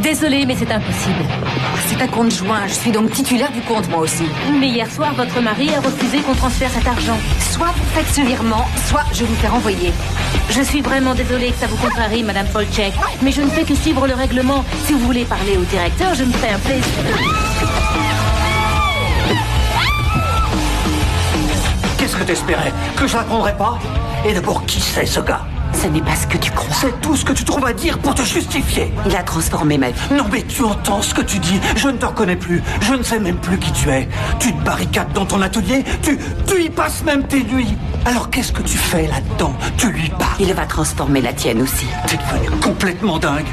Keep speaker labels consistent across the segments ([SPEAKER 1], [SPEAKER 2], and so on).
[SPEAKER 1] Désolée, mais c'est impossible.
[SPEAKER 2] C'est un compte joint. Je suis donc titulaire du compte, moi aussi.
[SPEAKER 1] Mais hier soir, votre mari a refusé qu'on transfère cet argent.
[SPEAKER 2] Soit vous faites ce virement, soit je vous fais renvoyer.
[SPEAKER 1] Je suis vraiment désolée que ça vous contrarie, Madame Polchek, mais je ne fais que suivre le règlement. Si vous voulez parler au directeur, je me ferai un plaisir.
[SPEAKER 3] Qu'est-ce que t'espérais? Que je répondrais pas? Et d'abord, qui c'est ce gars?
[SPEAKER 2] Ce n'est pas ce que tu crois.
[SPEAKER 3] C'est tout ce que tu trouves à dire pour te justifier.
[SPEAKER 2] Il a transformé ma vie.
[SPEAKER 3] Non mais tu entends ce que tu dis. Je ne te reconnais plus. Je ne sais même plus qui tu es. Tu te barricades dans ton atelier. Tu y passes même tes nuits. Alors qu'est-ce que tu fais là-dedans? Tu lui parles.
[SPEAKER 2] Il va transformer la tienne aussi.
[SPEAKER 3] T'es devenu complètement dingue.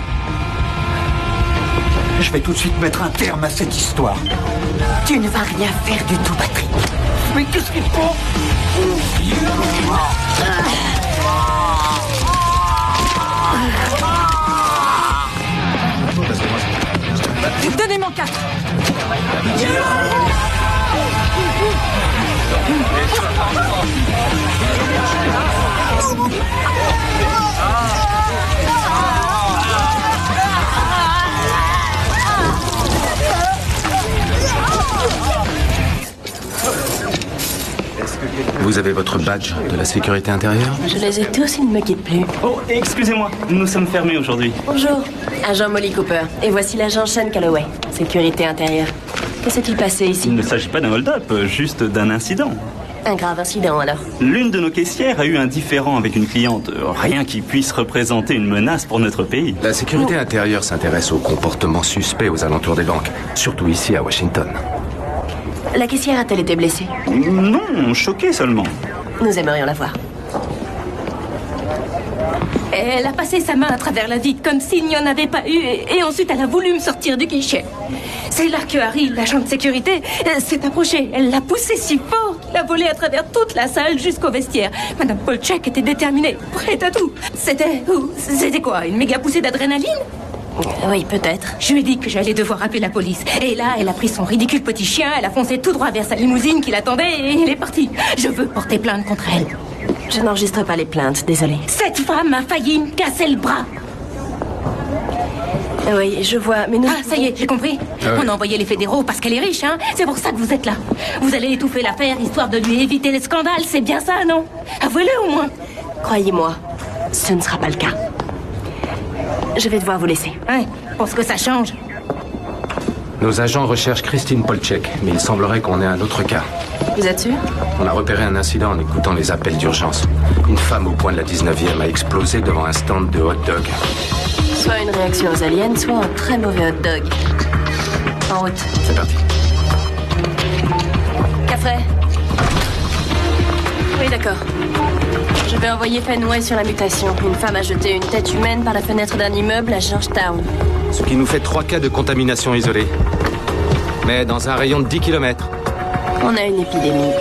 [SPEAKER 3] Je vais tout de suite mettre un terme à cette histoire.
[SPEAKER 2] Tu ne vas rien faire du tout, Patrick.
[SPEAKER 3] Mais qu'est-ce qu'il faut?
[SPEAKER 2] Donnez mon casque.
[SPEAKER 4] Vous avez votre badge de la sécurité intérieure?
[SPEAKER 5] Je les ai tous, ils ne me quittent plus.
[SPEAKER 6] Oh, excusez-moi, nous sommes fermés aujourd'hui.
[SPEAKER 5] Bonjour, agent Molly Cooper. Et voici l'agent Sean Calloway, sécurité intérieure. Que s'est-il passé ici?
[SPEAKER 6] Il ne s'agit pas d'un hold-up, juste d'un incident.
[SPEAKER 5] Un grave incident alors.
[SPEAKER 6] L'une de nos caissières a eu un différend avec une cliente. Rien qui puisse représenter une menace pour notre pays.
[SPEAKER 4] La sécurité intérieure s'intéresse aux comportements suspects aux alentours des banques, surtout ici à Washington.
[SPEAKER 5] La caissière a-t-elle été blessée?
[SPEAKER 6] Non, choquée seulement.
[SPEAKER 5] Nous aimerions la voir.
[SPEAKER 1] Elle a passé sa main à travers la vitre comme s'il n'y en avait pas eu et ensuite elle a voulu me sortir du guichet. C'est là que Harry, l'agent de sécurité, s'est approché. Elle l'a poussé si fort qu'il a volé à travers toute la salle jusqu'au vestiaire. Madame Polchek était déterminée, prête à tout. C'était quoi, une méga poussée d'adrénaline?
[SPEAKER 5] Oui, peut-être.
[SPEAKER 1] Je lui ai dit que j'allais devoir appeler la police. Et là, elle a pris son ridicule petit chien, elle a foncé tout droit vers sa limousine qui l'attendait et elle est partie. Je veux porter plainte contre elle.
[SPEAKER 5] Je n'enregistre pas les plaintes, désolée.
[SPEAKER 1] Cette femme a failli me casser le bras.
[SPEAKER 5] Oui, je vois, mais nous...
[SPEAKER 1] Ah, ça y est, j'ai compris. On a envoyé les fédéraux parce qu'elle est riche, hein. C'est pour ça que vous êtes là. Vous allez étouffer l'affaire, histoire de lui éviter les scandales. C'est bien ça, non? Avouez-le au moins.
[SPEAKER 5] Croyez-moi, ce ne sera pas le cas. Je vais devoir vous laisser.
[SPEAKER 1] Ouais, pour ce que ça change.
[SPEAKER 4] Nos agents recherchent Christine Polchek, mais il semblerait qu'on ait un autre cas.
[SPEAKER 5] Vous êtes sûr?
[SPEAKER 4] On a repéré un incident en écoutant les appels d'urgence. Une femme au coin de la 19e a explosé devant un stand de hot dog.
[SPEAKER 5] Soit une réaction aux aliens, soit un très mauvais hot dog. En route.
[SPEAKER 4] C'est parti.
[SPEAKER 5] Café. Oui, d'accord. Je vais envoyer Fenway sur la mutation. Une femme a jeté une tête humaine par la fenêtre d'un immeuble à Georgetown.
[SPEAKER 4] Ce qui nous fait 3 cas de contamination isolée. Mais dans un rayon de 10 km.
[SPEAKER 5] On a une épidémie.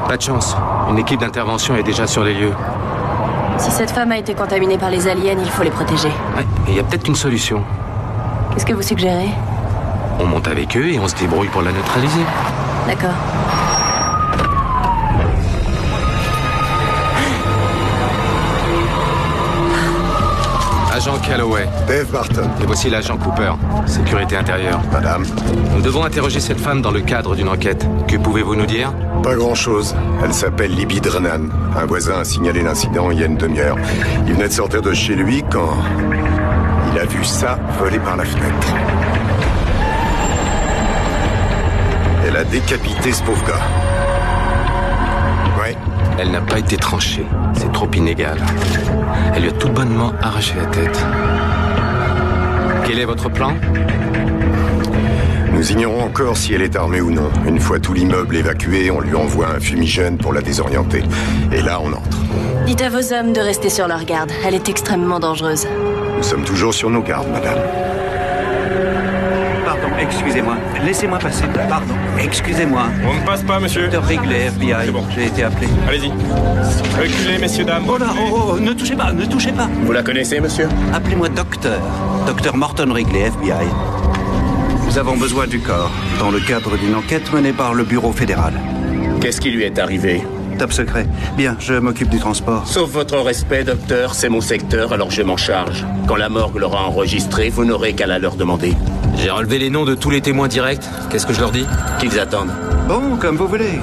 [SPEAKER 4] Pas de chance. Une équipe d'intervention est déjà sur les lieux.
[SPEAKER 5] Si cette femme a été contaminée par les aliens, il faut les protéger.
[SPEAKER 4] Ouais, il y a peut-être une solution.
[SPEAKER 5] Qu'est-ce que vous suggérez?
[SPEAKER 4] On monte avec eux et on se débrouille pour la neutraliser.
[SPEAKER 5] D'accord.
[SPEAKER 4] Agent Calloway.
[SPEAKER 7] Dave Barton.
[SPEAKER 4] Et voici l'agent Cooper, sécurité intérieure.
[SPEAKER 7] Madame.
[SPEAKER 4] Nous devons interroger cette femme dans le cadre d'une enquête. Que pouvez-vous nous dire?
[SPEAKER 7] Pas grand-chose. Elle s'appelle Libby Drennan. Un voisin a signalé l'incident il y a une demi-heure. Il venait de sortir de chez lui quand il a vu ça voler par la fenêtre. Elle a décapité ce pauvre gars. Ouais.
[SPEAKER 4] Elle n'a pas été tranchée. C'est trop inégal. Elle lui a tout bonnement arraché la tête. Quel est votre plan?
[SPEAKER 7] Nous ignorons encore si elle est armée ou non. Une fois tout l'immeuble évacué, on lui envoie un fumigène pour la désorienter. Et là, on entre.
[SPEAKER 5] Dites à vos hommes de rester sur leur garde. Elle est extrêmement dangereuse.
[SPEAKER 7] Nous sommes toujours sur nos gardes, madame.
[SPEAKER 6] Pardon,
[SPEAKER 3] Excusez-moi, laissez-moi passer. Pardon, excusez-moi.
[SPEAKER 8] On ne passe pas, monsieur.
[SPEAKER 3] Docteur Wrigley, FBI.
[SPEAKER 8] C'est bon.
[SPEAKER 3] J'ai été appelé.
[SPEAKER 8] Allez-y. Reculez, messieurs, dames.
[SPEAKER 3] Oh là, oh, ne touchez pas, ne touchez pas.
[SPEAKER 7] Vous la connaissez, monsieur?
[SPEAKER 3] Appelez-moi docteur. Docteur Morton Wrigley, FBI. Nous avons besoin du corps, dans le cadre d'une enquête menée par le Bureau fédéral.
[SPEAKER 7] Qu'est-ce qui lui est arrivé?
[SPEAKER 3] Top secret. Bien, je m'occupe du transport.
[SPEAKER 7] Sauf votre respect, docteur, c'est mon secteur, alors je m'en charge. Quand la morgue l'aura enregistré, vous n'aurez qu'à la leur demander.
[SPEAKER 4] J'ai relevé les noms de tous les témoins directs. Qu'est-ce que je leur dis?
[SPEAKER 7] Qu'ils attendent.
[SPEAKER 3] Bon, comme vous voulez.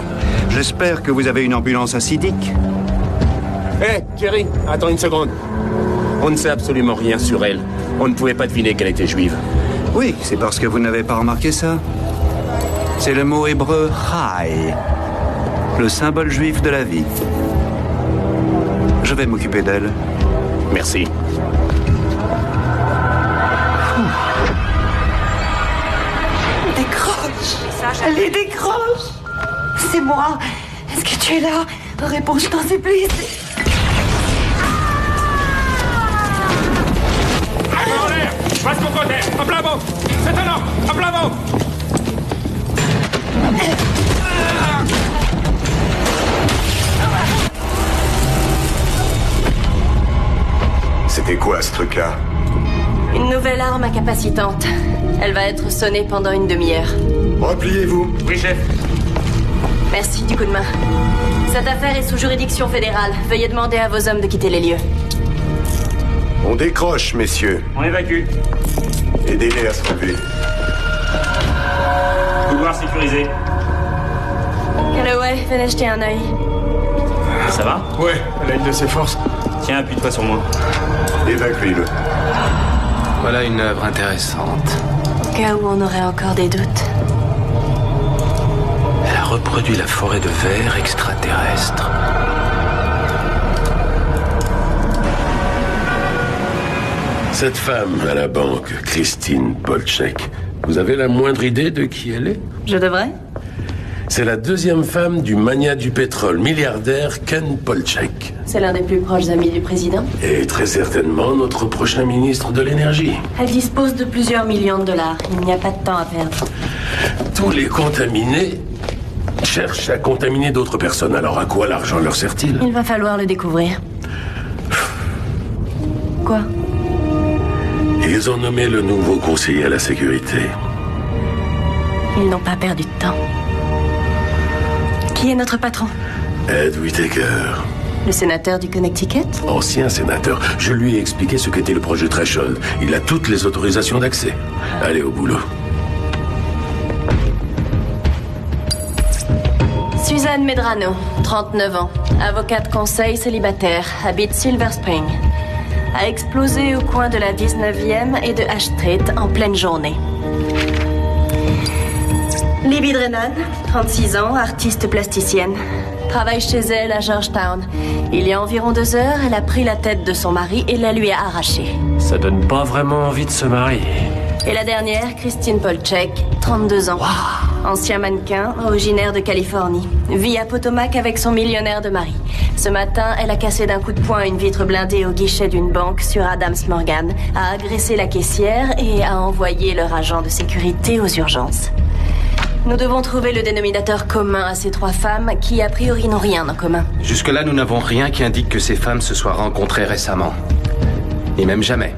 [SPEAKER 3] J'espère que vous avez une ambulance acidique.
[SPEAKER 7] Hé, Jerry, attends une seconde. On ne sait absolument rien sur elle. On ne pouvait pas deviner qu'elle était juive.
[SPEAKER 3] Oui, c'est parce que vous n'avez pas remarqué ça. C'est le mot hébreu Chai, le symbole juif de la vie. Je vais m'occuper d'elle.
[SPEAKER 7] Merci.
[SPEAKER 9] Décroche. Allez, décroche. C'est moi. Est-ce que tu es là? Réponds, je t'en supplie.
[SPEAKER 8] En l'air. Passe mon côté. À plat ventre. C'est un homme. À plat ventre.
[SPEAKER 7] C'était quoi, ce truc-là?
[SPEAKER 5] Une nouvelle arme incapacitante. Elle va être sonnée pendant une demi-heure.
[SPEAKER 7] Repliez-vous.
[SPEAKER 8] Oui, chef.
[SPEAKER 5] Merci du coup de main. Cette affaire est sous juridiction fédérale. Veuillez demander à vos hommes de quitter les lieux.
[SPEAKER 7] On décroche, messieurs.
[SPEAKER 6] On évacue.
[SPEAKER 7] Aidez-les à se relever.
[SPEAKER 6] Couloir sécurisé.
[SPEAKER 5] Calloway, venez jeter un œil.
[SPEAKER 6] Ça va?
[SPEAKER 8] Ouais, à l'aide de ses forces.
[SPEAKER 6] Tiens, appuie-toi sur moi.
[SPEAKER 7] Évacuez-le.
[SPEAKER 4] Voilà une œuvre intéressante.
[SPEAKER 5] Au cas où on aurait encore des doutes.
[SPEAKER 4] Elle a reproduit la forêt de verre extraterrestre.
[SPEAKER 10] Cette femme à la banque, Christine Polchek, vous avez la moindre idée de qui elle est?
[SPEAKER 5] Je devrais?
[SPEAKER 10] C'est la deuxième femme du magnat du pétrole, milliardaire Ken Polchek.
[SPEAKER 5] C'est l'un des plus proches amis du président.
[SPEAKER 10] Et très certainement notre prochain ministre de l'énergie.
[SPEAKER 5] Elle dispose de plusieurs millions de dollars. Il n'y a pas de temps à perdre.
[SPEAKER 10] Tous les contaminés cherchent à contaminer d'autres personnes. Alors à quoi l'argent leur sert-il?
[SPEAKER 5] Il va falloir le découvrir. Quoi?
[SPEAKER 10] Ils ont nommé le nouveau conseiller à la sécurité.
[SPEAKER 5] Ils n'ont pas perdu de temps. Qui est notre patron?
[SPEAKER 10] Ed Whittaker.
[SPEAKER 5] Le sénateur du Connecticut?
[SPEAKER 10] Ancien sénateur. Je lui ai expliqué ce qu'était le projet Threshold. Il a toutes les autorisations d'accès. Allez au boulot.
[SPEAKER 5] Suzanne Medrano, 39 ans. Avocate conseil célibataire, habite Silver Spring. A explosé au coin de la 19e et de Ash Street en pleine journée. Libby Drennan, 36 ans, artiste plasticienne. Travaille chez elle à Georgetown. Il y a environ 2 heures, elle a pris la tête de son mari et la lui a arrachée.
[SPEAKER 11] Ça donne pas vraiment envie de se marier.
[SPEAKER 5] Et la dernière, Christine Polchek, 32 ans. Wow. Ancien mannequin, originaire de Californie. Vit à Potomac avec son millionnaire de mari. Ce matin, elle a cassé d'un coup de poing une vitre blindée au guichet d'une banque sur Adams Morgan, a agressé la caissière et a envoyé leur agent de sécurité aux urgences. Nous devons trouver le dénominateur commun à ces 3 femmes qui, a priori, n'ont rien en commun.
[SPEAKER 4] Jusque-là, nous n'avons rien qui indique que ces femmes se soient rencontrées récemment. Et même jamais.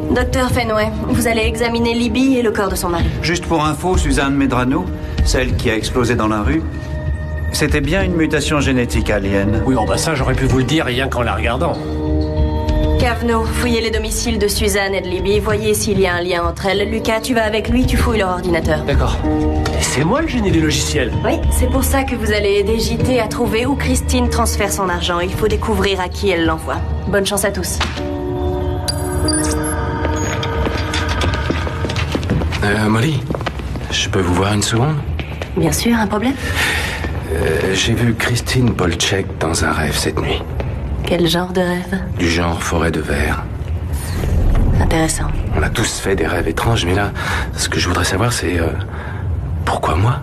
[SPEAKER 5] Docteur Fenway, vous allez examiner Libby et le corps de son mari.
[SPEAKER 3] Juste pour info, Suzanne Medrano, celle qui a explosé dans la rue, c'était bien une mutation génétique alien.
[SPEAKER 11] Oui, bah ça, j'aurais pu vous le dire rien qu'en la regardant.
[SPEAKER 5] Caveno, fouillez les domiciles de Suzanne et de Libby, voyez s'il y a un lien entre elles. Lucas, tu vas avec lui, tu fouilles leur ordinateur.
[SPEAKER 11] D'accord. C'est moi le génie des logiciels.
[SPEAKER 5] Oui, c'est pour ça que vous allez aider JT à trouver où Christine transfère son argent. Il faut découvrir à qui elle l'envoie. Bonne chance à tous.
[SPEAKER 4] Molly, je peux vous voir une seconde?
[SPEAKER 5] Bien sûr, un problème?
[SPEAKER 4] J'ai vu Christine Polchek dans un rêve cette nuit.
[SPEAKER 5] Quel genre de rêve?
[SPEAKER 4] Du genre forêt de verre.
[SPEAKER 5] Intéressant.
[SPEAKER 4] On a tous fait des rêves étranges, mais là, ce que je voudrais savoir, c'est... pourquoi moi?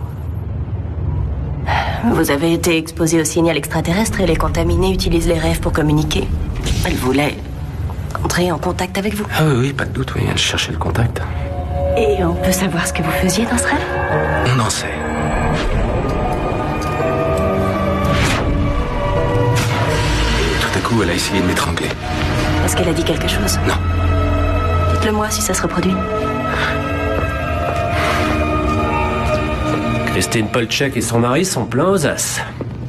[SPEAKER 5] Vous avez été exposé au signal extraterrestre et les contaminés utilisent les rêves pour communiquer. Elle voulait entrer en contact avec vous.
[SPEAKER 4] Ah oui, pas de doute, oui, elle cherchait le contact.
[SPEAKER 5] Et on peut savoir ce que vous faisiez dans ce rêve?
[SPEAKER 4] On en sait. Tout à coup, elle a essayé de m'étrangler.
[SPEAKER 5] Est-ce qu'elle a dit quelque chose?
[SPEAKER 4] Non.
[SPEAKER 5] Dites-le moi si ça se reproduit.
[SPEAKER 11] Christine Polchek et son mari sont pleins aux as.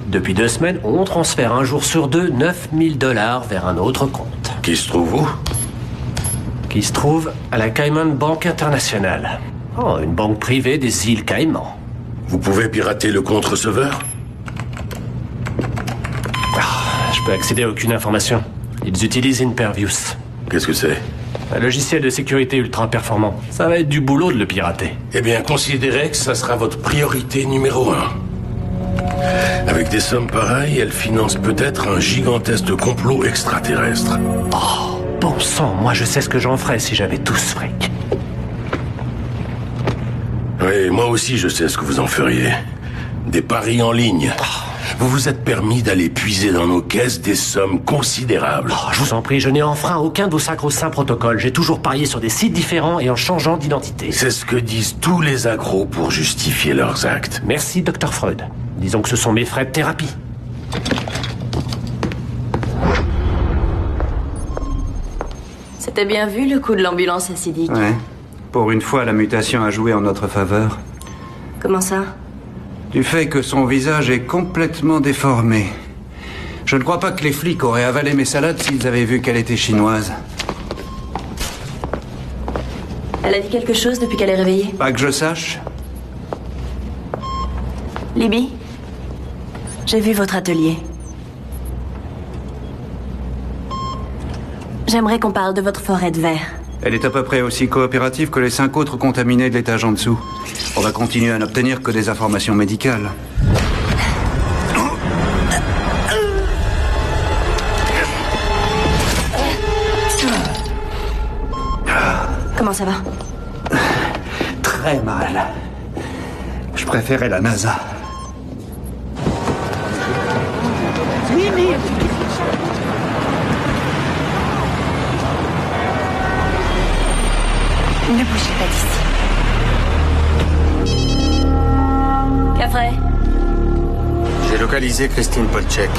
[SPEAKER 11] Depuis 2 semaines, on transfère un jour sur 2 $9 000 vers un autre compte.
[SPEAKER 10] Qui se trouve où?
[SPEAKER 11] Qui se trouve à la Cayman Bank International. Oh, une banque privée des îles Caïmans.
[SPEAKER 10] Vous pouvez pirater le compte receveur?
[SPEAKER 11] Je peux accéder à aucune information. Ils utilisent Impervious.
[SPEAKER 10] Qu'est-ce que c'est?
[SPEAKER 11] Un logiciel de sécurité ultra performant. Ça va être du boulot de le pirater.
[SPEAKER 10] Eh bien, considérez que ça sera votre priorité numéro 1. Avec des sommes pareilles, elle finance peut-être un gigantesque complot extraterrestre.
[SPEAKER 11] Oh, bon sang, moi je sais ce que j'en ferais si j'avais tout ce fric.
[SPEAKER 10] Oui, moi aussi je sais ce que vous en feriez. Des paris en ligne. Vous vous êtes permis d'aller puiser dans nos caisses des sommes considérables.
[SPEAKER 11] Oh, je vous en prie, je n'ai enfreint aucun de vos sacro-saints protocoles. J'ai toujours parié sur des sites différents et en changeant d'identité.
[SPEAKER 10] C'est ce que disent tous les accros pour justifier leurs actes.
[SPEAKER 11] Merci, Dr. Freud. Disons que ce sont mes frais de thérapie.
[SPEAKER 5] C'était bien vu le coup de l'ambulance acidique.
[SPEAKER 3] Ouais. Pour une fois, la mutation a joué en notre faveur.
[SPEAKER 5] Comment ça?
[SPEAKER 3] Du fait que son visage est complètement déformé. Je ne crois pas que les flics auraient avalé mes salades s'ils avaient vu qu'elle était chinoise.
[SPEAKER 5] Elle a dit quelque chose depuis qu'elle est réveillée?
[SPEAKER 3] Pas que je sache.
[SPEAKER 5] Libby, j'ai vu votre atelier. J'aimerais qu'on parle de votre forêt de verre.
[SPEAKER 3] Elle est à peu près aussi coopérative que les 5 autres contaminés de l'étage en dessous. On va continuer à n'obtenir que des informations médicales.
[SPEAKER 5] Comment ça va?
[SPEAKER 3] Très mal. Je préférais la NASA.
[SPEAKER 5] Ne bougez pas d'ici. Caffrey?
[SPEAKER 12] J'ai localisé Christine Polchek,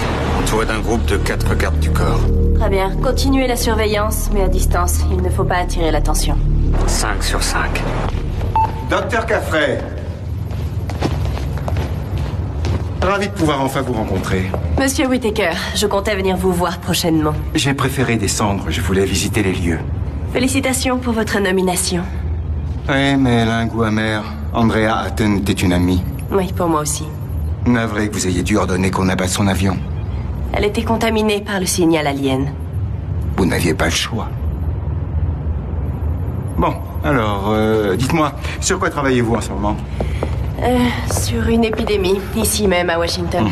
[SPEAKER 12] entourée d'un groupe de 4 gardes du corps.
[SPEAKER 5] Très bien. Continuez la surveillance, mais à distance. Il ne faut pas attirer l'attention.
[SPEAKER 12] 5 sur 5. Docteur Caffrey. Ravi de pouvoir enfin vous rencontrer.
[SPEAKER 5] Monsieur Whittaker, je comptais venir vous voir prochainement.
[SPEAKER 12] J'ai préféré descendre, je voulais visiter les lieux.
[SPEAKER 5] Félicitations pour votre nomination.
[SPEAKER 12] Oui, mais elle a un goût amer. Andrea Hatton était une amie.
[SPEAKER 5] Oui, pour moi aussi.
[SPEAKER 12] Navré que vous ayez dû ordonner qu'on abatte son avion.
[SPEAKER 5] Elle était contaminée par le signal alien.
[SPEAKER 12] Vous n'aviez pas le choix. Bon, alors, dites-moi, sur quoi travaillez-vous en ce moment?
[SPEAKER 5] Sur une épidémie, ici même à Washington.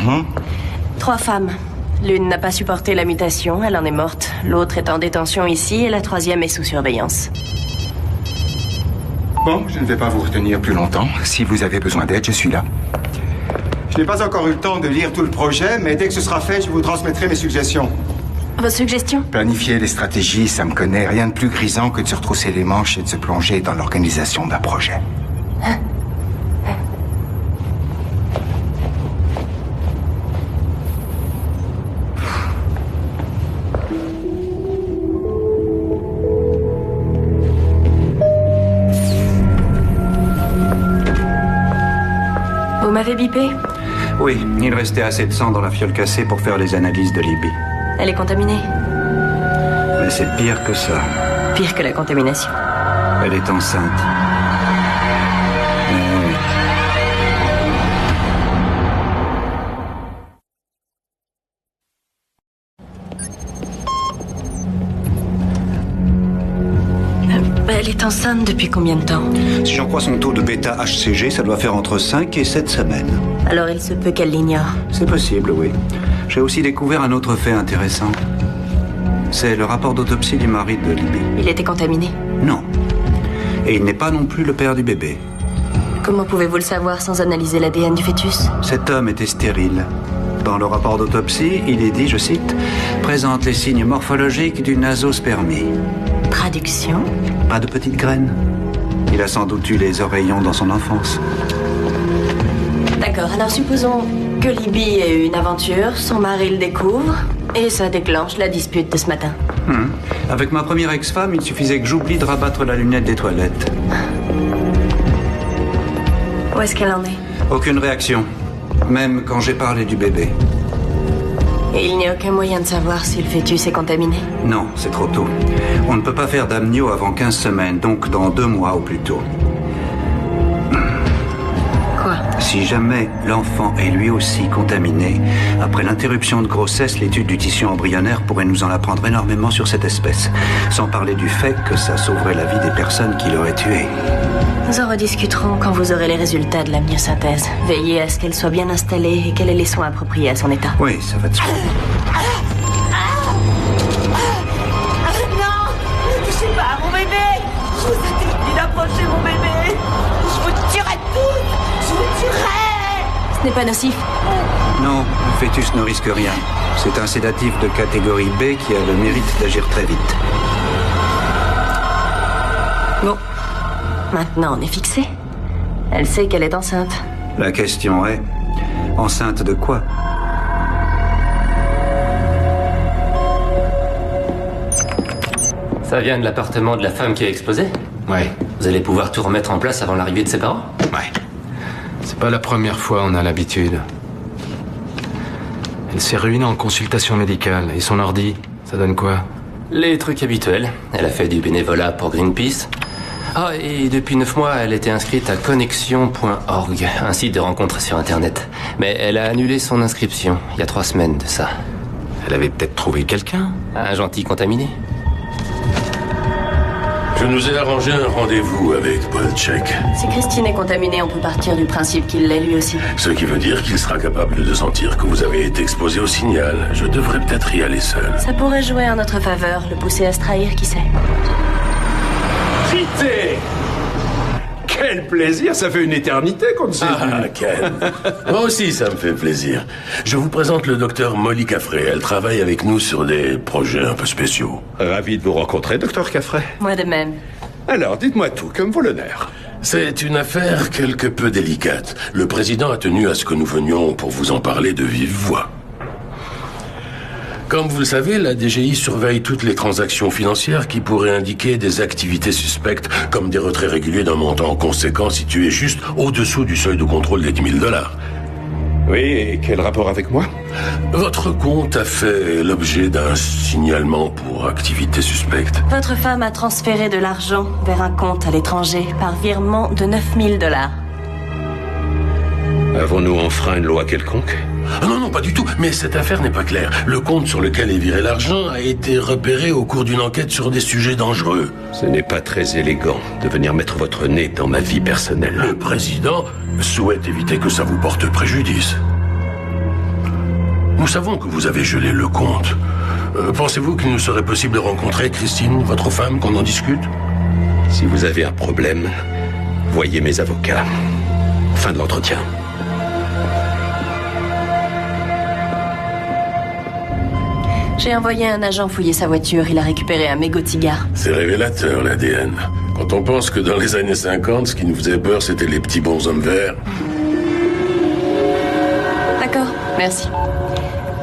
[SPEAKER 5] 3 femmes. L'une n'a pas supporté la mutation, elle en est morte. L'autre est en détention ici et la 3e est sous surveillance.
[SPEAKER 12] Bon, je ne vais pas vous retenir plus longtemps. Si vous avez besoin d'aide, je suis là. Je n'ai pas encore eu le temps de lire tout le projet, mais dès que ce sera fait, je vous transmettrai mes suggestions.
[SPEAKER 5] Vos suggestions?
[SPEAKER 12] Planifier les stratégies, ça me connaît. Rien de plus grisant que de se retrousser les manches et de se plonger dans l'organisation d'un projet.
[SPEAKER 5] Vous m'avez bipé?
[SPEAKER 3] Oui, il restait assez de sang dans la fiole cassée pour faire les analyses de Libby.
[SPEAKER 5] Elle est contaminée?
[SPEAKER 3] Mais c'est pire que ça.
[SPEAKER 5] Pire que la contamination.
[SPEAKER 3] Elle est enceinte.
[SPEAKER 5] Elle est enceinte depuis combien de temps?
[SPEAKER 3] Si j'en crois son taux de bêta-HCG, ça doit faire entre 5 et 7 semaines.
[SPEAKER 5] Alors il se peut qu'elle l'ignore.
[SPEAKER 3] C'est possible, oui. J'ai aussi découvert un autre fait intéressant. C'est le rapport d'autopsie du mari de Libby.
[SPEAKER 5] Il était contaminé?
[SPEAKER 3] Non. Et il n'est pas non plus le père du bébé.
[SPEAKER 5] Comment pouvez-vous le savoir sans analyser l'ADN du fœtus?
[SPEAKER 3] Cet homme était stérile. Dans le rapport d'autopsie, il est dit, je cite, « présente les signes morphologiques d'une azospermie ».
[SPEAKER 5] Traduction?
[SPEAKER 3] Pas de petites graines. Il a sans doute eu les oreillons dans son enfance.
[SPEAKER 5] D'accord, alors supposons que Libby ait eu une aventure, son mari le découvre, et ça déclenche la dispute de ce matin.
[SPEAKER 3] Avec ma première ex-femme, il suffisait que j'oublie de rabattre la lunette des toilettes.
[SPEAKER 5] Où est-ce qu'elle en est?
[SPEAKER 3] Aucune réaction. Même quand j'ai parlé du bébé.
[SPEAKER 5] Et il n'y a aucun moyen de savoir si le fœtus est contaminé?
[SPEAKER 3] Non, c'est trop tôt. On ne peut pas faire d'amnio avant 15 semaines, donc dans 2 mois au plus tôt.
[SPEAKER 5] Quoi?
[SPEAKER 3] Si jamais l'enfant est lui aussi contaminé, après l'interruption de grossesse, l'étude du tissu embryonnaire pourrait nous en apprendre énormément sur cette espèce. Sans parler du fait que ça sauverait la vie des personnes qui l'auraient tué.
[SPEAKER 5] Nous en rediscuterons quand vous aurez les résultats de la myosynthèse. Veillez à ce qu'elle soit bien installée et qu'elle ait les soins appropriés à son état.
[SPEAKER 3] Oui, ça va de soi.
[SPEAKER 9] Non! Ne touchez pas à mon bébé! Je vous interdis d'approcher mon bébé! Je vous tuerai tous! Je vous tuerai!
[SPEAKER 5] Ce n'est pas nocif.
[SPEAKER 3] Non, le fœtus ne risque rien. C'est un sédatif de catégorie B qui a le mérite d'agir très vite.
[SPEAKER 5] Bon. Maintenant, on est fixé. Elle sait qu'elle est enceinte.
[SPEAKER 3] La question est, enceinte de quoi?
[SPEAKER 11] Ça vient de l'appartement de la femme qui a explosé?
[SPEAKER 4] Ouais.
[SPEAKER 11] Vous allez pouvoir tout remettre en place avant l'arrivée de ses parents?
[SPEAKER 4] Ouais. C'est pas la première fois, on a l'habitude. Elle s'est ruinée en consultation médicale. Et son ordi, ça donne quoi?
[SPEAKER 11] Les trucs habituels. Elle a fait du bénévolat pour Greenpeace. Ah, et depuis 9 mois, elle était inscrite à connexion.org, un site de rencontres sur Internet. Mais elle a annulé son inscription, il y a 3 semaines de ça.
[SPEAKER 4] Elle avait peut-être trouvé quelqu'un?
[SPEAKER 11] Un gentil contaminé.
[SPEAKER 10] Je nous ai arrangé un rendez-vous avec Polchek.
[SPEAKER 5] Si Christine est contaminée, on peut partir du principe qu'il l'est lui aussi.
[SPEAKER 10] Ce qui veut dire qu'il sera capable de sentir que vous avez été exposé au signal. Je devrais peut-être y aller seul.
[SPEAKER 5] Ça pourrait jouer en notre faveur, le pousser à se trahir, qui sait.
[SPEAKER 8] Cité! Quel plaisir, ça fait une éternité qu'on ne s'est vu.
[SPEAKER 10] Ah, Ken. Moi aussi, ça me fait plaisir. Je vous présente le docteur Molly Caffrey. Elle travaille avec nous sur des projets un peu spéciaux.
[SPEAKER 8] Ravi de vous rencontrer, docteur Caffrey.
[SPEAKER 5] Moi de même.
[SPEAKER 8] Alors, dites-moi tout, comme vaut l'honneur.
[SPEAKER 10] C'est une affaire quelque peu délicate. Le président a tenu à ce que nous venions pour vous en parler de vive voix. Comme vous le savez, la DGI surveille toutes les transactions financières qui pourraient indiquer des activités suspectes, comme des retraits réguliers d'un montant conséquent situé juste au-dessous du seuil de contrôle des $10 000.
[SPEAKER 8] Oui, et quel rapport avec moi?
[SPEAKER 10] Votre compte a fait l'objet d'un signalement pour activité suspecte.
[SPEAKER 5] Votre femme a transféré de l'argent vers un compte à l'étranger par virement de $9 000.
[SPEAKER 8] Avons-nous enfreint une loi quelconque?
[SPEAKER 10] Ah non, pas du tout. Mais cette affaire n'est pas claire. Le compte sur lequel est viré l'argent a été repéré au cours d'une enquête sur des sujets dangereux.
[SPEAKER 8] Ce n'est pas très élégant de venir mettre votre nez dans ma vie personnelle.
[SPEAKER 10] Le président souhaite éviter que ça vous porte préjudice. Nous savons que vous avez gelé le compte. Pensez-vous qu'il nous serait possible de rencontrer Christine, votre femme, qu'on en discute?
[SPEAKER 8] Si vous avez un problème, voyez mes avocats. Fin de l'entretien.
[SPEAKER 5] J'ai envoyé un agent fouiller sa voiture. Il a récupéré un mégot de cigare.
[SPEAKER 10] C'est révélateur, l'ADN. Quand on pense que dans les années 50, ce qui nous faisait peur, c'était les petits bonshommes verts.
[SPEAKER 5] D'accord, merci.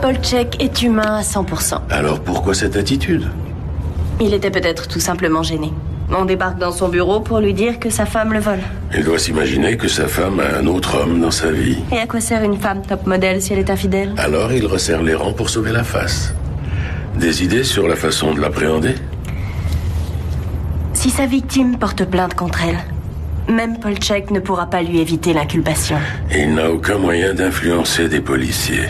[SPEAKER 5] Polchek est humain à 100%.
[SPEAKER 10] Alors pourquoi cette attitude?
[SPEAKER 5] Il était peut-être tout simplement gêné. On débarque dans son bureau pour lui dire que sa femme le vole.
[SPEAKER 10] Il doit s'imaginer que sa femme a un autre homme dans sa vie.
[SPEAKER 5] Et à quoi sert une femme top modèle si elle est infidèle?
[SPEAKER 10] Alors il resserre les rangs pour sauver la face. Des idées sur la façon de l'appréhender?
[SPEAKER 5] Si sa victime porte plainte contre elle, même Polchek ne pourra pas lui éviter l'inculpation.
[SPEAKER 10] Il n'a aucun moyen d'influencer des policiers.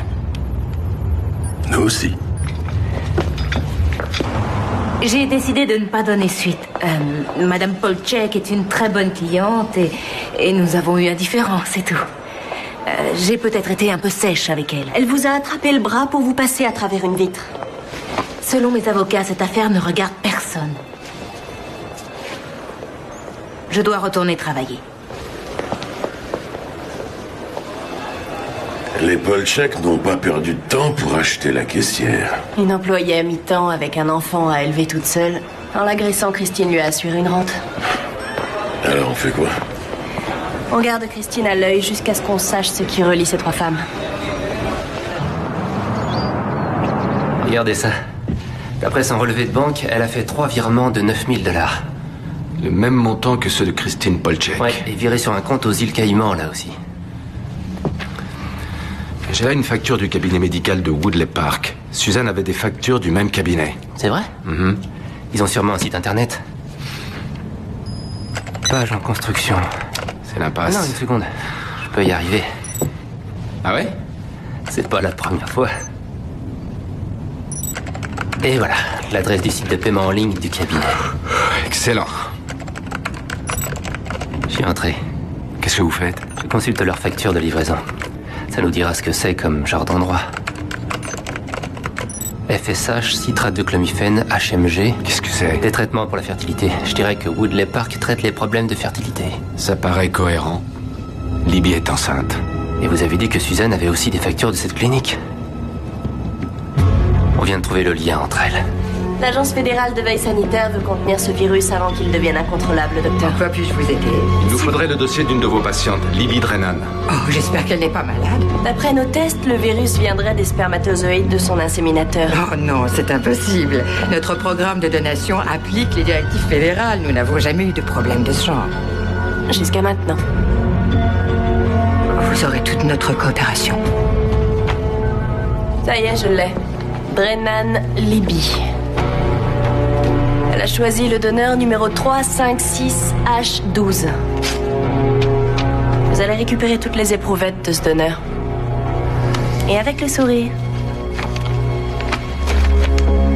[SPEAKER 10] Nous aussi.
[SPEAKER 2] J'ai décidé de ne pas donner suite. Madame Polchek est une très bonne cliente et nous avons eu un différend, c'est tout. J'ai peut-être été un peu sèche avec elle.
[SPEAKER 5] Elle vous a attrapé le bras pour vous passer à travers une vitre.
[SPEAKER 2] Selon mes avocats, cette affaire ne regarde personne. Je dois retourner travailler.
[SPEAKER 10] Les Polchek n'ont pas perdu de temps pour acheter la caissière.
[SPEAKER 5] Une employée à mi-temps avec un enfant à élever toute seule. En l'agressant, Christine lui a assuré une rente.
[SPEAKER 10] Alors, on fait quoi?
[SPEAKER 5] On garde Christine à l'œil jusqu'à ce qu'on sache ce qui relie ces 3 femmes.
[SPEAKER 11] Regardez ça. D'après son relevé de banque, elle a fait 3 virements de 9 000 $.
[SPEAKER 4] Le même montant que ceux de Christine Polchek.
[SPEAKER 11] Ouais, et viré sur un compte aux îles Caïmans, là aussi.
[SPEAKER 4] J'ai là une facture du cabinet médical de Woodley Park. Suzanne avait des factures du même cabinet.
[SPEAKER 11] C'est vrai? Ils ont sûrement un site internet. Page en construction.
[SPEAKER 4] C'est l'impasse.
[SPEAKER 11] Ah non, une seconde. Je peux y arriver.
[SPEAKER 4] Ah ouais?
[SPEAKER 11] C'est pas la première fois. Et voilà, l'adresse du site de paiement en ligne du cabinet.
[SPEAKER 4] Excellent.
[SPEAKER 11] Je suis entré.
[SPEAKER 4] Qu'est-ce que vous faites?
[SPEAKER 11] Je consulte leur facture de livraison. Ça nous dira ce que c'est comme genre d'endroit. FSH, citrate de clomifène, HMG.
[SPEAKER 4] Qu'est-ce que c'est?
[SPEAKER 11] Des traitements pour la fertilité. Je dirais que Woodley Park traite les problèmes de fertilité.
[SPEAKER 4] Ça paraît cohérent. Libby est enceinte.
[SPEAKER 11] Et vous avez dit que Suzanne avait aussi des factures de cette clinique. On vient de trouver le lien entre elles.
[SPEAKER 5] L'Agence fédérale de veille sanitaire veut contenir ce virus avant qu'il devienne incontrôlable, docteur.
[SPEAKER 13] En quoi puis-je vous aider?
[SPEAKER 4] Il nous faudrait le dossier d'une de vos patientes, Libby Drennan.
[SPEAKER 13] Oh, j'espère qu'elle n'est pas malade.
[SPEAKER 5] D'après nos tests, le virus viendrait des spermatozoïdes de son inséminateur.
[SPEAKER 13] Oh non, c'est impossible. Notre programme de donation applique les directives fédérales. Nous n'avons jamais eu de problème de ce genre.
[SPEAKER 5] Jusqu'à maintenant.
[SPEAKER 13] Vous aurez toute notre coopération.
[SPEAKER 5] Ça y est, je l'ai. Drennan Libby. Elle a choisi le donneur numéro 356H12. Vous allez récupérer toutes les éprouvettes de ce donneur. Et avec le sourire.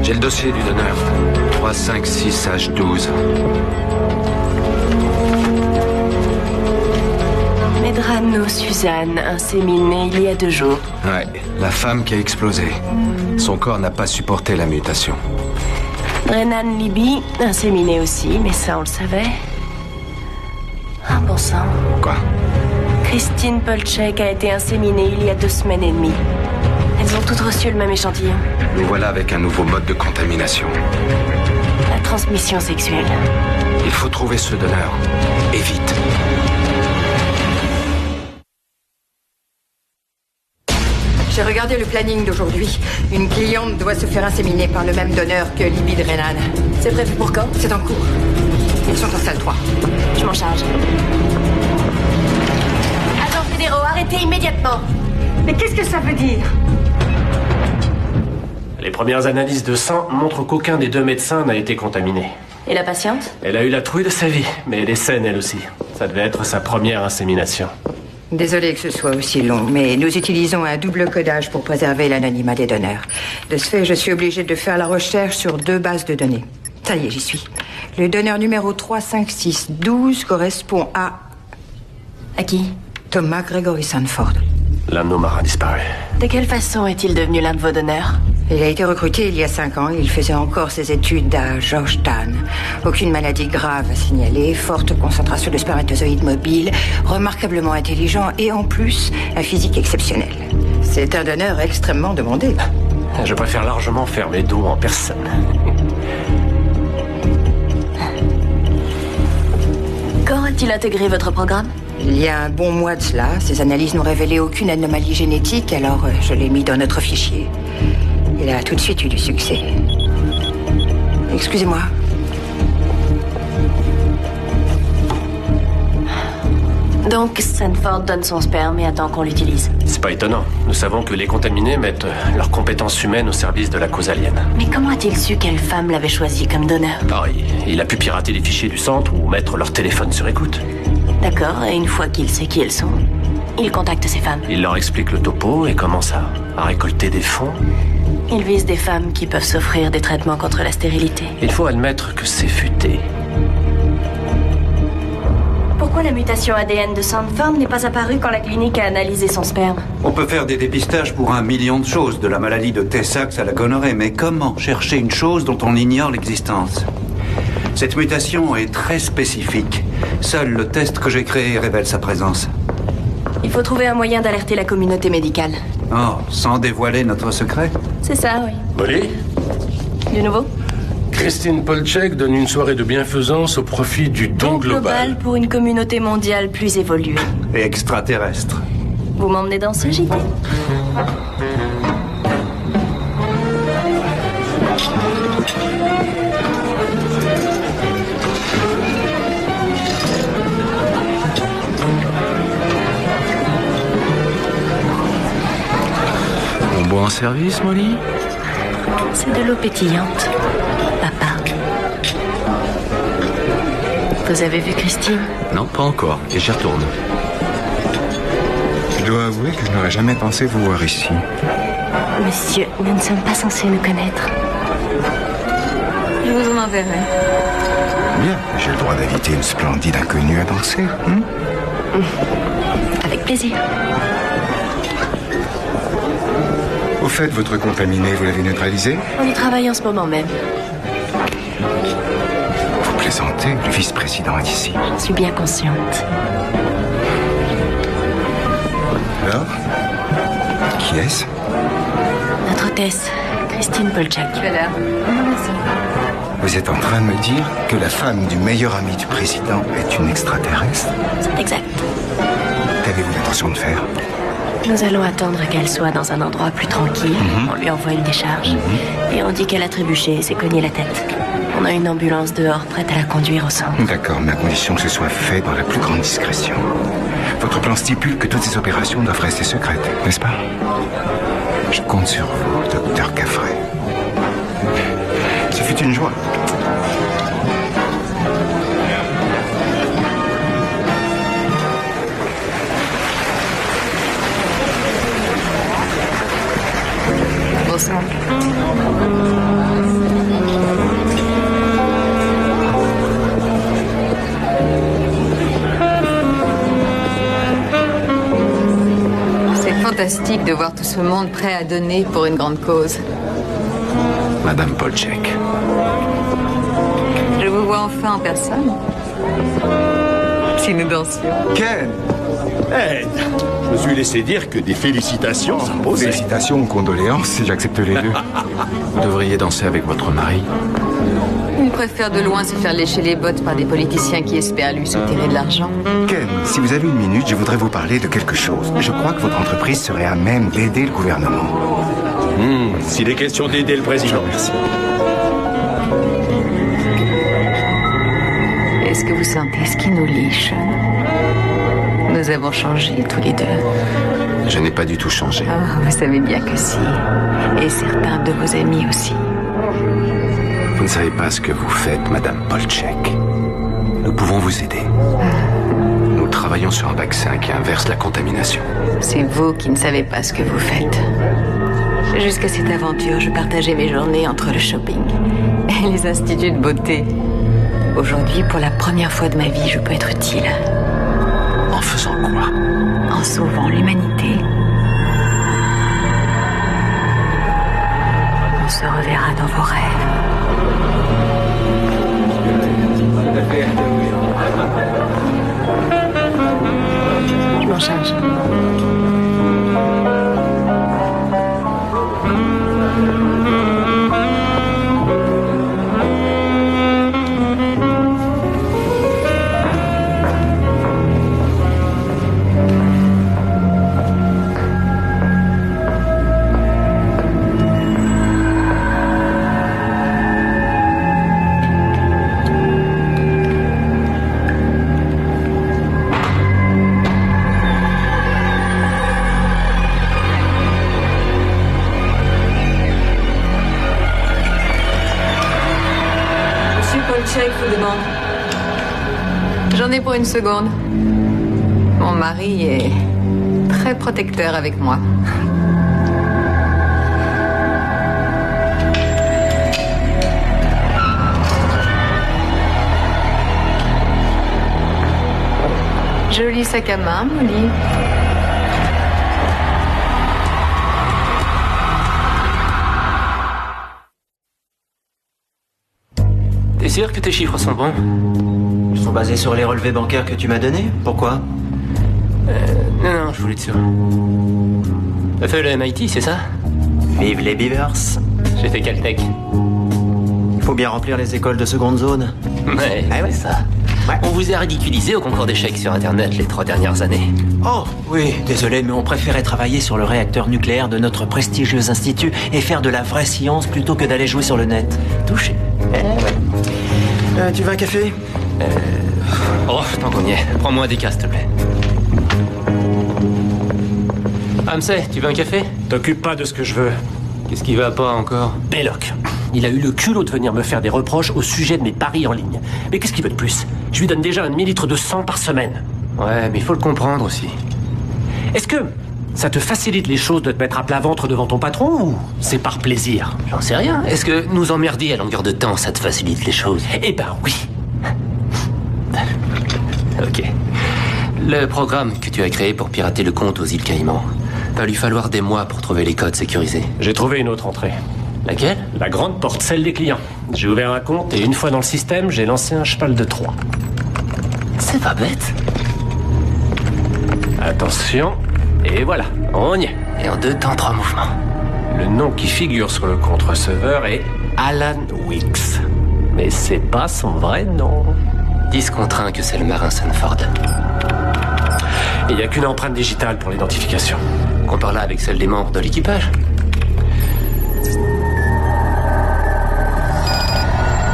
[SPEAKER 4] J'ai le dossier du donneur. 356H12.
[SPEAKER 5] Medrano Suzanne, inséminée il y a 2 jours.
[SPEAKER 4] Ouais, la femme qui a explosé. Son corps n'a pas supporté la mutation.
[SPEAKER 5] Drennan Libby, inséminée aussi, mais ça on le savait. Ah bon sang.
[SPEAKER 4] Quoi?
[SPEAKER 5] Christine Polchek a été inséminée il y a 2 semaines et demie. Elles ont toutes reçu le même échantillon.
[SPEAKER 4] Nous voilà avec un nouveau mode de contamination.
[SPEAKER 5] La transmission sexuelle.
[SPEAKER 4] Il faut trouver ce donneur. Et vite.
[SPEAKER 13] J'ai regardé le planning d'aujourd'hui. Une cliente doit se faire inséminer par le même donneur que Libby Drennan.
[SPEAKER 5] C'est prévu pour quand?
[SPEAKER 13] C'est en cours. Ils sont en salle 3.
[SPEAKER 5] Je m'en charge. Agents fédéraux, arrêtez immédiatement.
[SPEAKER 1] Mais qu'est-ce que ça veut dire?
[SPEAKER 14] Les premières analyses de sang montrent qu'aucun des 2 médecins n'a été contaminé.
[SPEAKER 5] Et la patiente?
[SPEAKER 14] Elle a eu la trouille de sa vie, mais elle est saine elle aussi. Ça devait être sa première insémination.
[SPEAKER 13] Désolée que ce soit aussi long, mais nous utilisons un double codage pour préserver l'anonymat des donneurs. De ce fait, je suis obligée de faire la recherche sur 2 bases de données. Ça y est, j'y suis. Le donneur numéro 35612 correspond à...
[SPEAKER 5] À qui?
[SPEAKER 13] Thomas Gregory Sanford.
[SPEAKER 14] L'un de nos marins disparu.
[SPEAKER 5] De quelle façon est-il devenu l'un de vos donneurs?
[SPEAKER 13] Il a été recruté il y a 5 ans. Il faisait encore ses études à Georgetown. Aucune maladie grave à signaler. Forte concentration de spermatozoïdes mobiles. Remarquablement intelligent et en plus, un physique exceptionnel. C'est un donneur extrêmement demandé.
[SPEAKER 14] Je préfère largement faire mes dons en personne.
[SPEAKER 5] Quand a-t-il intégré votre programme?
[SPEAKER 13] Il y a un bon mois de cela. Ces analyses n'ont révélé aucune anomalie génétique, alors je l'ai mis dans notre fichier. Il a tout de suite eu du succès. Excusez-moi.
[SPEAKER 5] Donc, Sanford donne son sperme et attend qu'on l'utilise.
[SPEAKER 14] C'est pas étonnant. Nous savons que les contaminés mettent leurs compétences humaines au service de la cause alien.
[SPEAKER 5] Mais comment a-t-il su quelle femme l'avait choisi comme donneur?
[SPEAKER 14] Il a pu pirater les fichiers du centre ou mettre leur téléphone sur écoute.
[SPEAKER 5] D'accord, et une fois qu'il sait qui elles sont, il contacte ces femmes.
[SPEAKER 14] Il leur explique le topo et commence à récolter des fonds.
[SPEAKER 5] Il vise des femmes qui peuvent s'offrir des traitements contre la stérilité.
[SPEAKER 14] Il faut admettre que c'est futé.
[SPEAKER 5] Pourquoi la mutation ADN de Sanford n'est pas apparue quand la clinique a analysé son sperme?
[SPEAKER 3] On peut faire des dépistages pour 1 million de choses, de la maladie de Tay-Sachs à la gonorrhée, mais comment chercher une chose dont on ignore l'existence? Cette mutation est très spécifique. Seul le test que j'ai créé révèle sa présence.
[SPEAKER 5] Il faut trouver un moyen d'alerter la communauté médicale.
[SPEAKER 3] Oh, sans dévoiler notre secret?
[SPEAKER 5] C'est ça, oui.
[SPEAKER 14] Molly?
[SPEAKER 5] Du nouveau?
[SPEAKER 10] Christine Polchek donne une soirée de bienfaisance au profit du don global.
[SPEAKER 5] Pour une communauté mondiale plus évoluée.
[SPEAKER 3] Et extraterrestre.
[SPEAKER 5] Vous m'emmenez dans ce JT?
[SPEAKER 4] On boit en service, Molly?
[SPEAKER 2] C'est de l'eau pétillante, papa. Vous avez vu Christine?
[SPEAKER 4] Non, pas encore. Et j'y retourne.
[SPEAKER 12] Je dois avouer que je n'aurais jamais pensé vous voir ici.
[SPEAKER 2] Monsieur, nous ne sommes pas censés nous connaître. Je vous en enverrai.
[SPEAKER 12] Bien, j'ai le droit d'inviter une splendide inconnue à danser.
[SPEAKER 2] Avec plaisir.
[SPEAKER 12] Au fait, votre contaminé, vous l'avez neutralisé?
[SPEAKER 5] On y travaille en ce moment même.
[SPEAKER 12] Vous plaisantez, le vice-président est ici.
[SPEAKER 5] J'en suis bien consciente.
[SPEAKER 12] Alors? Qui est-ce?
[SPEAKER 5] Notre hôtesse, Christine Polchek.
[SPEAKER 12] Vous êtes en train de me dire que la femme du meilleur ami du président est une extraterrestre?
[SPEAKER 5] C'est exact.
[SPEAKER 12] Qu'avez-vous l'intention de faire?
[SPEAKER 5] Nous allons attendre qu'elle soit dans un endroit plus tranquille. On lui envoie une décharge. Et on dit qu'elle a trébuché et s'est cogné la tête. On a une ambulance dehors prête à la conduire au centre.
[SPEAKER 12] D'accord, mais à condition que ce soit fait dans la plus grande discrétion. Votre plan stipule que toutes ces opérations doivent rester secrètes, n'est-ce pas? Je compte sur vous, docteur Caffrey. Ce fut une joie.
[SPEAKER 13] Bonsoir. C'est fantastique de voir tout ce monde prêt à donner pour une grande cause.
[SPEAKER 8] Madame Polchek.
[SPEAKER 13] Je vous vois enfin en personne. Si nous dansions.
[SPEAKER 12] Ken!
[SPEAKER 10] Ed, je me suis laissé dire que des félicitations s'imposaient.
[SPEAKER 12] Félicitations ou condoléances, si j'accepte les deux.
[SPEAKER 4] Vous devriez danser avec votre mari.
[SPEAKER 13] Il préfère de loin se faire lécher les bottes par des politiciens qui espèrent lui soutirer de l'argent.
[SPEAKER 12] Ken, si vous avez une minute, je voudrais vous parler de quelque chose. Je crois que votre entreprise serait à même d'aider le gouvernement.
[SPEAKER 10] S'il est question d'aider le président.
[SPEAKER 12] Merci.
[SPEAKER 13] Est-ce que vous sentez ce qui nous lie, Sean? Nous avons changé tous les deux.
[SPEAKER 4] Je n'ai pas du tout changé.
[SPEAKER 13] Ah, vous savez bien que si. Et certains de vos amis aussi.
[SPEAKER 4] Vous ne savez pas ce que vous faites, Madame Polchek. Nous pouvons vous aider. Nous travaillons sur un vaccin qui inverse la contamination.
[SPEAKER 13] C'est vous qui ne savez pas ce que vous faites. Jusqu'à cette aventure, je partageais mes journées entre le shopping et les instituts de beauté. Aujourd'hui, pour la première fois de ma vie, je peux être utile.
[SPEAKER 4] En faisant quoi?
[SPEAKER 13] En sauvant l'humanité. On se reverra dans vos rêves.
[SPEAKER 5] Je m'en charge.
[SPEAKER 13] J'en ai pour une seconde. Mon mari est très protecteur avec moi. Joli sac à main, Molly.
[SPEAKER 11] T'es sûr que tes chiffres sont bons?
[SPEAKER 15] Ils sont basés sur les relevés bancaires que tu m'as donnés? Pourquoi?
[SPEAKER 11] Non, je voulais être sûr. T'as fait le MIT, c'est ça?
[SPEAKER 15] Vive les Beavers.
[SPEAKER 11] J'ai fait Caltech.
[SPEAKER 15] Faut bien remplir les écoles de seconde zone.
[SPEAKER 11] Ouais, c'est ça. Ouais. On vous a ridiculisé au concours d'échecs sur Internet les 3 dernières années.
[SPEAKER 15] Oh, oui, désolé, mais on préférait travailler sur le réacteur nucléaire de notre prestigieux institut et faire de la vraie science plutôt que d'aller jouer sur le net. Touché. Tu veux un café
[SPEAKER 11] Oh, tant qu'on y est. Prends-moi un déca, s'il te plaît. Hamsey, tu veux un café?
[SPEAKER 14] T'occupe pas de ce que je veux.
[SPEAKER 11] Qu'est-ce qui va pas encore?
[SPEAKER 14] Belloc. Il a eu le culot de venir me faire des reproches au sujet de mes paris en ligne. Mais qu'est-ce qu'il veut de plus? Je lui donne déjà un demi-litre de sang par semaine.
[SPEAKER 11] Ouais, mais il faut le comprendre aussi.
[SPEAKER 14] Est-ce que ça te facilite les choses de te mettre à plat ventre devant ton patron ou c'est par plaisir?
[SPEAKER 11] J'en sais rien. Est-ce que nous emmerder à longueur de temps, ça te facilite les choses?
[SPEAKER 14] Eh ben oui.
[SPEAKER 11] Ok. Le programme que tu as créé pour pirater le compte aux îles Caïmans, va lui falloir des mois pour trouver les codes sécurisés.
[SPEAKER 14] J'ai trouvé une autre entrée.
[SPEAKER 11] Laquelle?
[SPEAKER 14] La grande porte, celle des clients. J'ai ouvert un compte et une fois dans le système, j'ai lancé un cheval de Troie.
[SPEAKER 11] C'est pas bête.
[SPEAKER 14] Attention, et voilà, on y est.
[SPEAKER 11] Et en 2 temps, 3 mouvements.
[SPEAKER 14] Le nom qui figure sur le compte receveur est Alan Weeks. Mais c'est pas son vrai nom.
[SPEAKER 11] 10 contre 1 que c'est le marin Sanford.
[SPEAKER 14] Il n'y a qu'une empreinte digitale pour l'identification.
[SPEAKER 11] Compare-la avec celle des membres de l'équipage.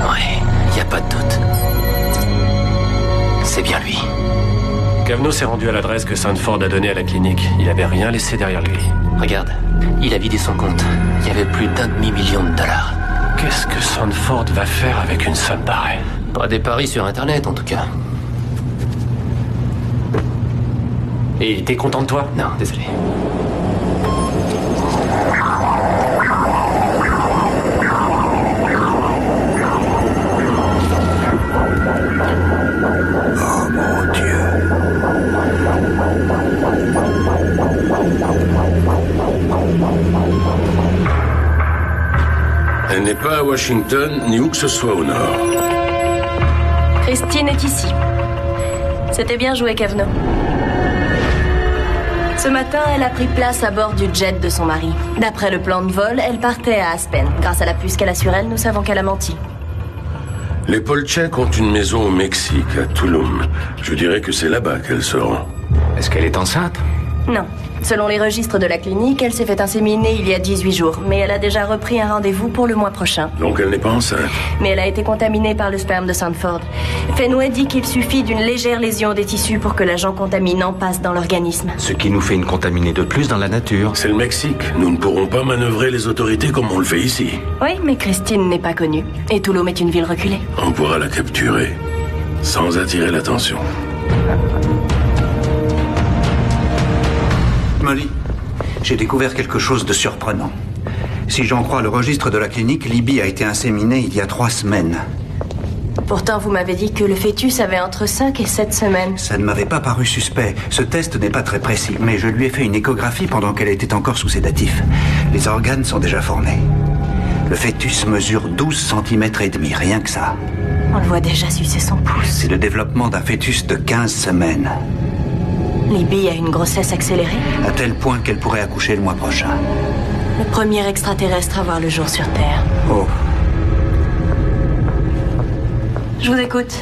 [SPEAKER 11] Ouais, y a pas de doute. C'est bien lui.
[SPEAKER 14] Caveno s'est rendu à l'adresse que Sanford a donnée à la clinique. Il avait rien laissé derrière lui.
[SPEAKER 11] Regarde, il a vidé son compte. Il y avait plus d'1 demi-million de dollars.
[SPEAKER 14] Qu'est-ce que Sanford va faire avec une somme pareille?
[SPEAKER 11] Pas des paris sur Internet, en tout cas.
[SPEAKER 14] Et t'es content de toi?
[SPEAKER 11] Non, désolé.
[SPEAKER 3] Oh mon Dieu.
[SPEAKER 10] Elle n'est pas à Washington, ni où que ce soit au nord.
[SPEAKER 5] Christine est ici. C'était bien joué, Caveno. Ce matin, elle a pris place à bord du jet de son mari. D'après le plan de vol, elle partait à Aspen. Grâce à la puce qu'elle a sur elle, nous savons qu'elle a menti.
[SPEAKER 10] Les Polchek ont une maison au Mexique, à Tulum. Je dirais que c'est là-bas qu'elle sort.
[SPEAKER 12] Est-ce qu'elle est enceinte?
[SPEAKER 5] Non. Selon les registres de la clinique, elle s'est fait inséminer il y a 18 jours. Mais elle a déjà repris un rendez-vous pour le mois prochain.
[SPEAKER 10] Donc elle n'est pas enceinte?
[SPEAKER 5] Mais elle a été contaminée par le sperme de Sanford. Fenway dit qu'il suffit d'une légère lésion des tissus pour que l'agent contaminant passe dans l'organisme.
[SPEAKER 12] Ce qui nous fait une contaminée de plus dans la nature.
[SPEAKER 10] C'est le Mexique. Nous ne pourrons pas manœuvrer les autorités comme on le fait ici.
[SPEAKER 5] Oui, mais Christine n'est pas connue. Et Tulum est une ville reculée.
[SPEAKER 10] On pourra la capturer, sans attirer l'attention.
[SPEAKER 3] Molly, j'ai découvert quelque chose de surprenant. Si j'en crois le registre de la clinique, Libby a été inséminée il y a 3 semaines.
[SPEAKER 5] Pourtant, vous m'avez dit que le fœtus avait entre 5 et 7 semaines.
[SPEAKER 3] Ça ne m'avait pas paru suspect. Ce test n'est pas très précis, mais je lui ai fait une échographie pendant qu'elle était encore sous sédatif. Les organes sont déjà formés. Le fœtus mesure 12 cm et demi, rien que ça.
[SPEAKER 5] On le voit déjà sucer son pouce.
[SPEAKER 3] C'est le développement d'un fœtus de 15 semaines.
[SPEAKER 5] Libby a une grossesse accélérée?
[SPEAKER 3] À tel point qu'elle pourrait accoucher le mois prochain.
[SPEAKER 5] Le premier extraterrestre à voir le jour sur Terre.
[SPEAKER 3] Oh.
[SPEAKER 5] Je vous écoute.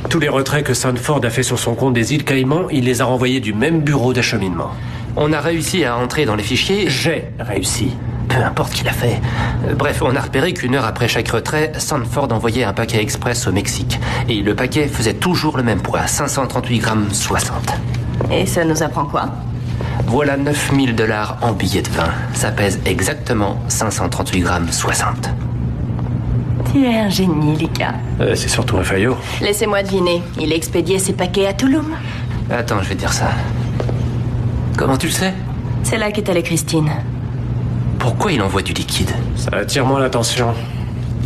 [SPEAKER 14] Tous les retraits que Sanford a fait sur son compte des îles Caïmans, il les a renvoyés du même bureau d'acheminement.
[SPEAKER 11] On a réussi à entrer dans les fichiers.
[SPEAKER 14] J'ai réussi.
[SPEAKER 11] Peu importe qui l'a fait. Bref, on a repéré qu'1 heure après chaque retrait, Sanford envoyait un paquet express au Mexique. Et le paquet faisait toujours le même poids, 538 grammes 60.
[SPEAKER 5] Et ça nous apprend quoi?
[SPEAKER 11] Voilà 9 000 $ en billets de vin. Ça pèse exactement 538 grammes 60.
[SPEAKER 5] Tu es un génie, Lika.
[SPEAKER 14] C'est surtout un faillot.
[SPEAKER 5] Laissez-moi deviner. Il expédiait ses paquets à Tulum?
[SPEAKER 11] Attends, je vais te dire ça. Comment tu le sais?
[SPEAKER 5] C'est là qu'est allée Christine.
[SPEAKER 11] Pourquoi il envoie du liquide?
[SPEAKER 14] Ça attire moins l'attention.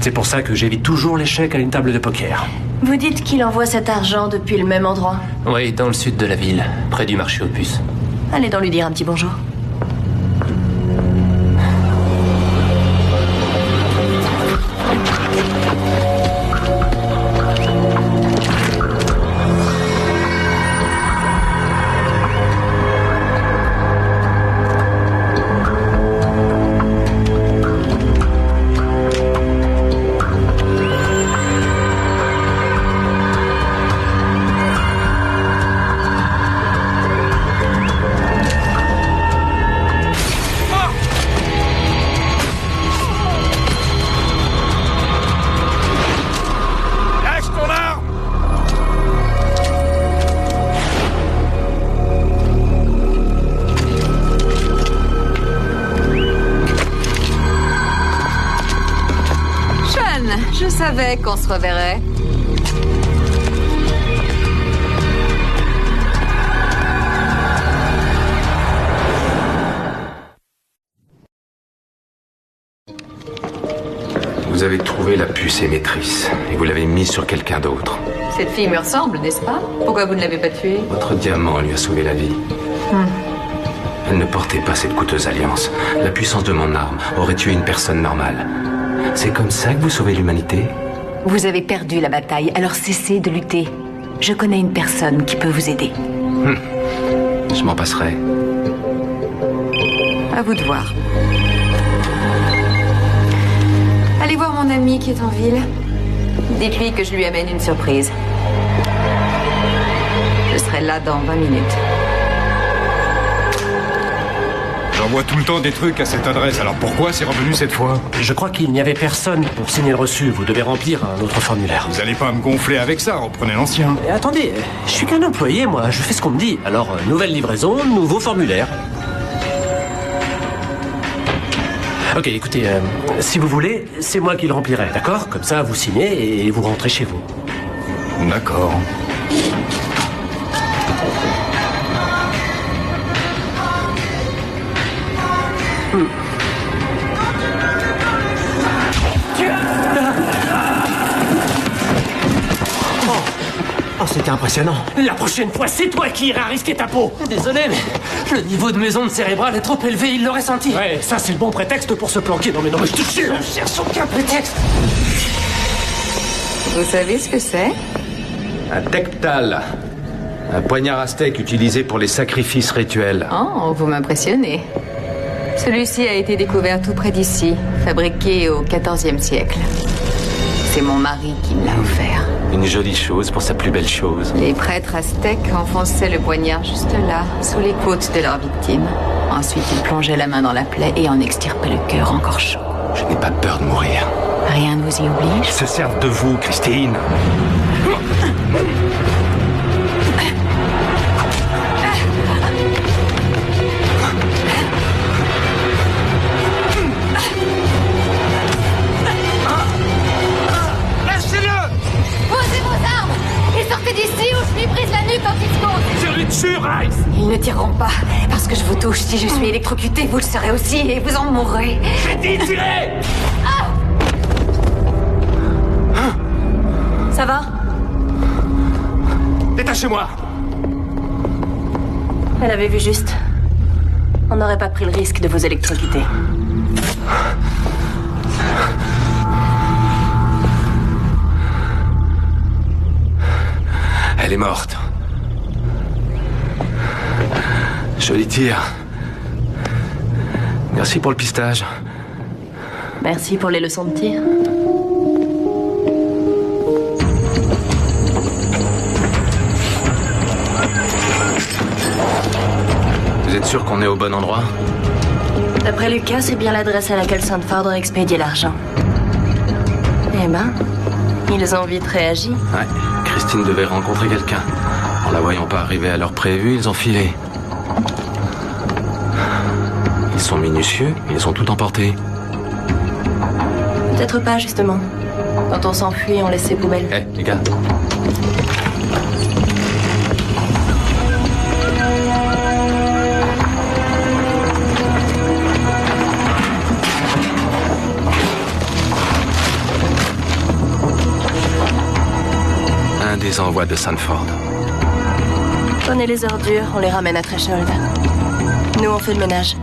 [SPEAKER 14] C'est pour ça que j'évite toujours l'échec à une table de poker.
[SPEAKER 5] Vous dites qu'il envoie cet argent depuis le même endroit?
[SPEAKER 11] Oui, dans le sud de la ville, près du marché aux puces.
[SPEAKER 5] Allez donc lui dire un petit bonjour.
[SPEAKER 16] savais qu'on se reverrait.
[SPEAKER 4] Vous avez trouvé la puce émettrice et vous l'avez mise sur quelqu'un d'autre.
[SPEAKER 16] Cette fille me ressemble, n'est-ce pas? Pourquoi vous ne l'avez pas tuée?
[SPEAKER 4] Votre diamant lui a sauvé la vie. Elle ne portait pas cette coûteuse alliance. La puissance de mon arme aurait tué une personne normale. C'est comme ça que vous sauvez l'humanité?
[SPEAKER 2] Vous avez perdu la bataille, alors cessez de lutter. Je connais une personne qui peut vous aider.
[SPEAKER 4] Je m'en passerai.
[SPEAKER 16] À vous de voir. Allez voir mon ami qui est en ville. Dites-lui que je lui amène une surprise. Je serai là dans 20 minutes.
[SPEAKER 12] J'envoie tout le temps des trucs à cette adresse, alors pourquoi c'est revenu cette fois?
[SPEAKER 14] Je crois qu'il n'y avait personne pour signer le reçu. Vous devez remplir un autre formulaire.
[SPEAKER 12] Vous allez pas me gonfler avec ça, reprenez l'ancien.
[SPEAKER 14] Et attendez, je suis qu'un employé, moi. Je fais ce qu'on me dit. Alors, nouvelle livraison, nouveau formulaire. Ok, écoutez, si vous voulez, c'est moi qui le remplirai, d'accord? Comme ça, vous signez et vous rentrez chez vous.
[SPEAKER 12] D'accord.
[SPEAKER 15] Oh, c'était impressionnant.
[SPEAKER 14] La prochaine fois, c'est toi qui iras risquer ta peau.
[SPEAKER 11] Désolé, mais le niveau de mes ondes cérébrales est trop élevé, il l'aurait senti.
[SPEAKER 14] Ouais, ça c'est le bon prétexte pour se planquer. Non mais je te jure.
[SPEAKER 11] Je cherche aucun prétexte.
[SPEAKER 16] Vous savez ce que c'est?
[SPEAKER 4] Un tectal. Un poignard aztèque utilisé pour les sacrifices rituels.
[SPEAKER 16] Oh, vous m'impressionnez. Celui-ci a été découvert tout près d'ici, fabriqué au XIVe siècle. C'est mon mari qui me l'a offert.
[SPEAKER 4] Une jolie chose pour sa plus belle chose.
[SPEAKER 16] Les prêtres aztèques enfonçaient le poignard juste là, sous les côtes de leurs victimes. Ensuite, ils plongeaient la main dans la plaie et en extirpaient le cœur encore chaud.
[SPEAKER 4] Je n'ai pas peur de mourir.
[SPEAKER 16] Rien ne vous y oblige.
[SPEAKER 4] Ils se servent de vous, Christine.
[SPEAKER 16] Ils ne tireront pas, parce que je vous touche. Si je suis électrocuté, vous le serez aussi et vous en mourrez.
[SPEAKER 14] J'ai dit tirer.
[SPEAKER 5] Ça va?
[SPEAKER 14] Détachez-moi.
[SPEAKER 5] Elle avait vu juste. On n'aurait pas pris le risque de vous électrocuter.
[SPEAKER 4] Elle est morte. Joli tir. Merci pour le pistage.
[SPEAKER 5] Merci pour les leçons de tir.
[SPEAKER 4] Vous êtes sûr qu'on est au bon endroit?
[SPEAKER 5] D'après Lucas, c'est bien l'adresse à laquelle Sandford a expédié l'argent. Eh ben, ils ont vite réagi.
[SPEAKER 4] Ouais, Christine devait rencontrer quelqu'un. En la voyant pas arriver à l'heure prévue, ils ont filé. Ils sont minutieux, ils ont tout emporté.
[SPEAKER 5] Peut-être pas, justement. Quand on s'enfuit, on laisse ses poubelles.
[SPEAKER 4] Eh, les gars. Un des envois de Sandford.
[SPEAKER 5] Prenez les ordures, on les ramène à Threshold. Nous, on fait le ménage.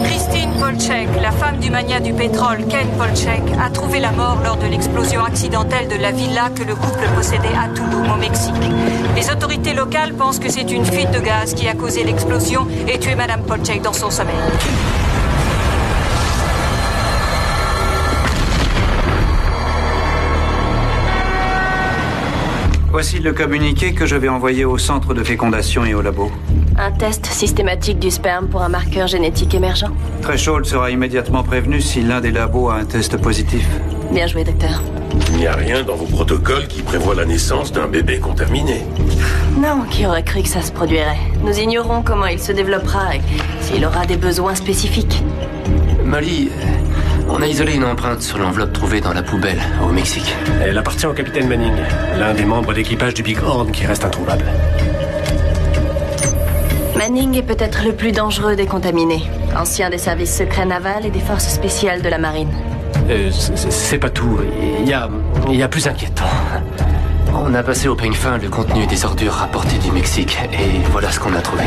[SPEAKER 17] Christine Polchek, la femme du magnat du pétrole Ken Polchek, a trouvé la mort lors de l'explosion accidentelle de la villa que le couple possédait à Tulum, au Mexique. Les autorités locales pensent que c'est une fuite de gaz qui a causé l'explosion et tué Madame Polchek dans son sommeil.
[SPEAKER 3] Voici le communiqué que je vais envoyer au centre de fécondation et au labo.
[SPEAKER 5] Un test systématique du sperme pour un marqueur génétique émergent.
[SPEAKER 3] Threshold sera immédiatement prévenu si l'un des labos a un test positif.
[SPEAKER 5] Bien joué, docteur.
[SPEAKER 10] Il n'y a rien dans vos protocoles qui prévoit la naissance d'un bébé contaminé.
[SPEAKER 5] Non, qui aurait cru que ça se produirait? Nous ignorons comment il se développera et s'il aura des besoins spécifiques.
[SPEAKER 11] Molly, on a isolé une empreinte sur l'enveloppe trouvée dans la poubelle, au Mexique.
[SPEAKER 14] Elle appartient au capitaine Manning, l'un des membres d'équipage du Big Horn qui reste introuvable.
[SPEAKER 5] Manning est peut-être le plus dangereux des contaminés. Ancien des services secrets navals et des forces spéciales de la marine.
[SPEAKER 14] C'est pas tout. Il y a plus inquiétant.
[SPEAKER 11] On a passé au peigne fin le contenu des ordures rapportées du Mexique, et voilà ce qu'on a trouvé.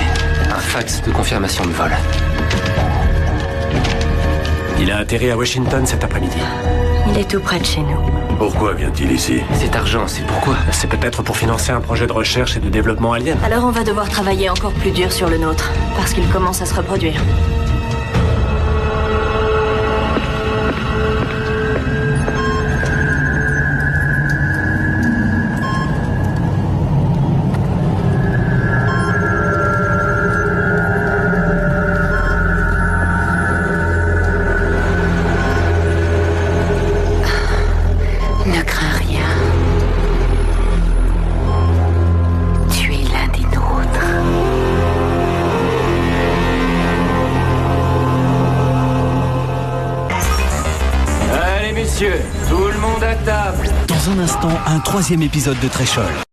[SPEAKER 11] Un fax de confirmation de vol.
[SPEAKER 14] Il a atterri à Washington cet après-midi.
[SPEAKER 5] Il est tout près de chez nous.
[SPEAKER 10] Pourquoi vient-il ici?
[SPEAKER 11] Cet argent, c'est pourquoi?
[SPEAKER 14] C'est peut-être pour financer un projet de recherche et de développement alien.
[SPEAKER 5] Alors on va devoir travailler encore plus dur sur le nôtre, parce qu'il commence à se reproduire.
[SPEAKER 11] Tout le monde à table.
[SPEAKER 18] Dans un instant, un 3e épisode de Threshold.